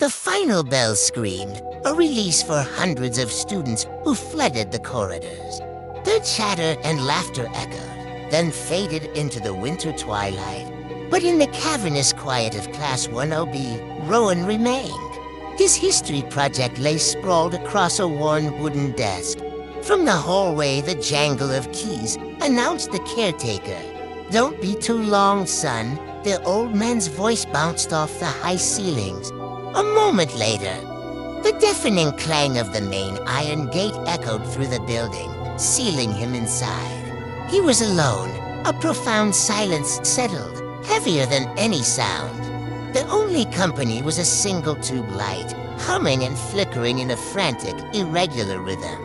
The final bell screamed, a release for hundreds of students who flooded the corridors. Their chatter and laughter echoed, then faded into the winter twilight. But in the cavernous quiet of Class 10B, Rowan remained. His history project lay sprawled across a worn wooden desk. From the hallway, the jangle of keys announced the caretaker. "Don't be too long, son." The old man's voice bounced off the high ceilings. A moment later, the deafening clang of the main iron gate echoed through the building, sealing him inside. He was alone. A profound silence settled, heavier than any sound. The only company was a single tube light, humming and flickering in a frantic, irregular rhythm.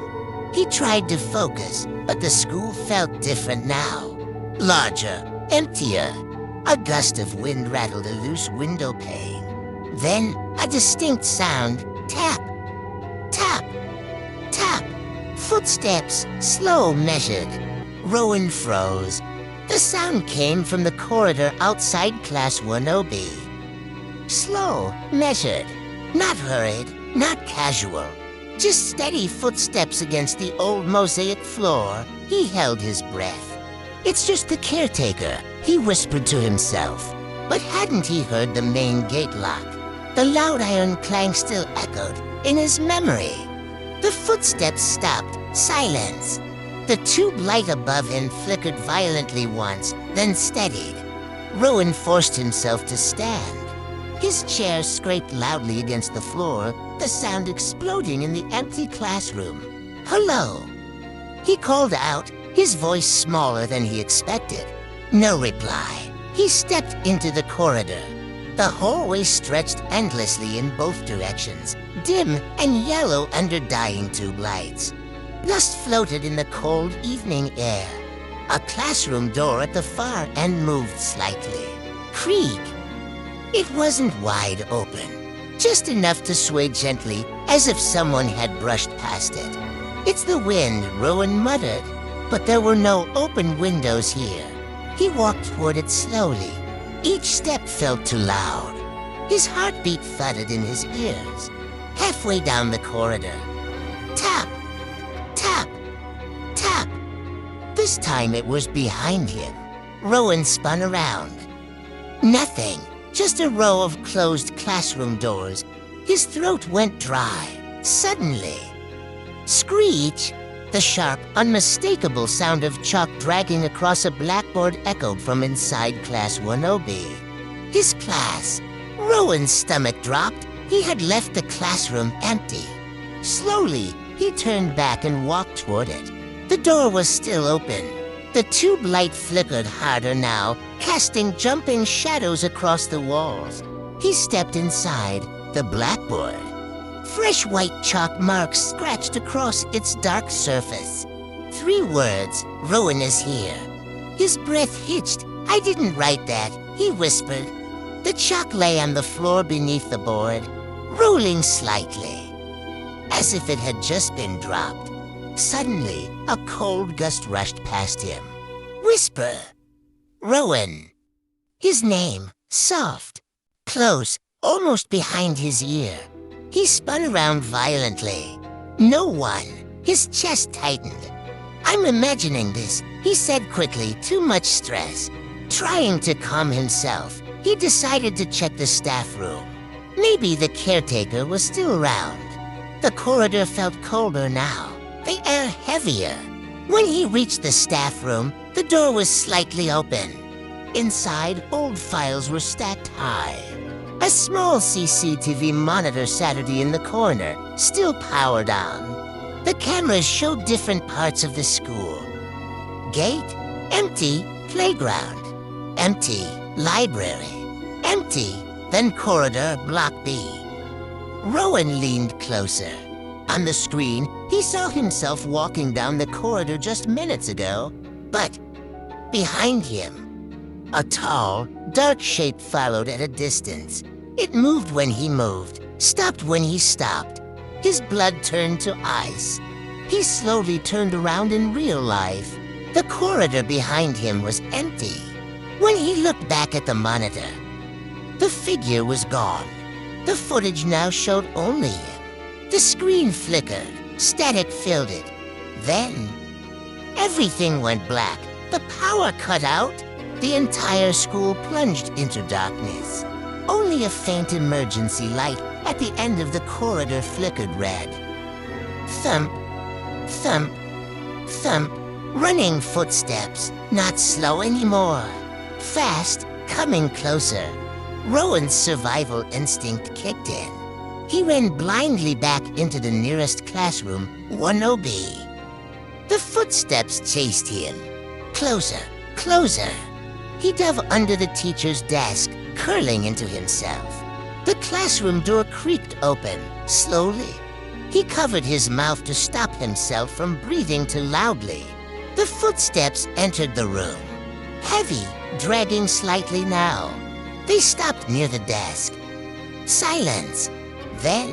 He tried to focus, but the school felt different now. Larger, emptier. A gust of wind rattled a loose window pane. Then, a distinct sound. Tap, tap, tap. Footsteps, slow, measured. Rowan froze. The sound came from the corridor outside Class 10B. Slow, measured. Not hurried, not casual. Just steady footsteps against the old mosaic floor. He held his breath. "It's just the caretaker," he whispered to himself. But hadn't he heard the main gate lock? The loud iron clang still echoed in his memory. The footsteps stopped. Silence. The tube light above him flickered violently once, then steadied. Rowan forced himself to stand. His chair scraped loudly against the floor, the sound exploding in the empty classroom. "Hello." He called out, his voice smaller than he expected. No reply. He stepped into the corridor. The hallway stretched endlessly in both directions, dim and yellow under dying tube lights. Dust floated in the cold evening air. A classroom door at the far end moved slightly. Creak. It wasn't wide open, just enough to sway gently as if someone had brushed past it. "It's the wind," Rowan muttered, but there were no open windows here. He walked toward it slowly. Each step felt too loud. His heartbeat thudded in his ears. Halfway down the corridor. Tap! Tap! Tap! This time it was behind him. Rowan spun around. Nothing. Just a row of closed classroom doors. His throat went dry. Suddenly. Screech! The sharp, unmistakable sound of chalk dragging across a blackboard echoed from inside Class 10B. His class. Rowan's stomach dropped. He had left the classroom empty. Slowly, he turned back and walked toward it. The door was still open. The tube light flickered harder now, casting jumping shadows across the walls. He stepped inside the blackboard. Fresh white chalk marks scratched across its dark surface. 3 words, "Rowan is here." His breath hitched. "I didn't write that," he whispered. The chalk lay on the floor beneath the board, rolling slightly, as if it had just been dropped. Suddenly, a cold gust rushed past him. Whisper. Rowan. His name, soft, close, almost behind his ear. He spun around violently. No one. His chest tightened. "I'm imagining this," he said quickly, too much stress. Trying to calm himself, he decided to check the staff room. Maybe the caretaker was still around. The corridor felt colder now, the air heavier. When he reached the staff room, the door was slightly open. Inside, old files were stacked high. A small CCTV monitor sat in the corner, still powered on. The cameras showed different parts of the school. Gate, empty. Playground, empty. Library, empty. Then corridor, block B. Rowan leaned closer. On the screen, he saw himself walking down the corridor just minutes ago, but behind him, a tall, dark shape followed at a distance. It moved when he moved, stopped when he stopped. His blood turned to ice. He slowly turned around in real life. The corridor behind him was empty. When he looked back at the monitor, the figure was gone. The footage now showed only him. The screen flickered, static filled it. Then, everything went black. The power cut out. The entire school plunged into darkness. Only a faint emergency light at the end of the corridor flickered red. Thump, thump, thump. Running footsteps, not slow anymore. Fast, coming closer. Rowan's survival instinct kicked in. He ran blindly back into the nearest classroom, 1OB. The footsteps chased him. Closer, closer. He dove under the teacher's desk, curling into himself. The classroom door creaked open, slowly. He covered his mouth to stop himself from breathing too loudly. The footsteps entered the room. Heavy, dragging slightly now. They stopped near the desk. Silence. Then,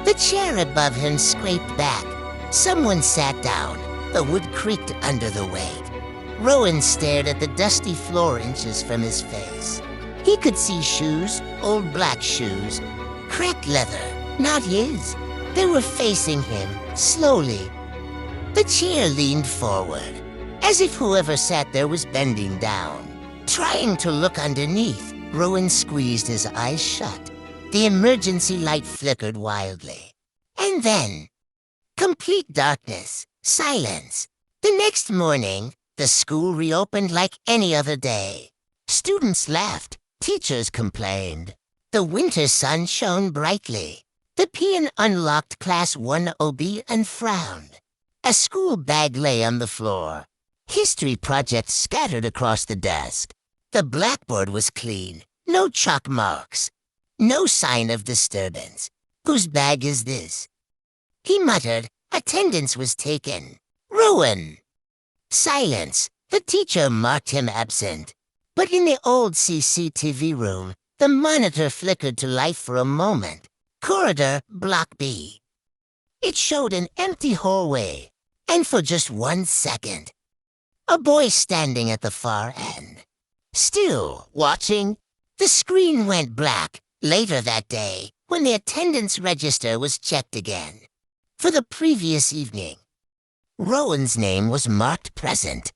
the chair above him scraped back. Someone sat down. The wood creaked under the weight. Rowan stared at the dusty floor inches from his face. He could see shoes, old black shoes. Cracked leather, not his. They were facing him, slowly. The chair leaned forward, as if whoever sat there was bending down. Trying to look underneath, Rowan squeezed his eyes shut. The emergency light flickered wildly. And then, complete darkness, silence. The next morning, the school reopened like any other day. Students laughed, teachers complained. The winter sun shone brightly. The peon unlocked Class 1OB and frowned. A school bag lay on the floor. History projects scattered across the desk. The blackboard was clean. No chalk marks. No sign of disturbance. Whose bag is this? He muttered. Attendance was taken. Rowan! Silence. The teacher marked him absent. But in the old CCTV room, the monitor flickered to life for a moment. Corridor, Block B. It showed an empty hallway, and for just 1 second, a boy standing at the far end. Still watching, the screen went black later that day when the attendance register was checked again. For the previous evening, Rowan's name was marked present.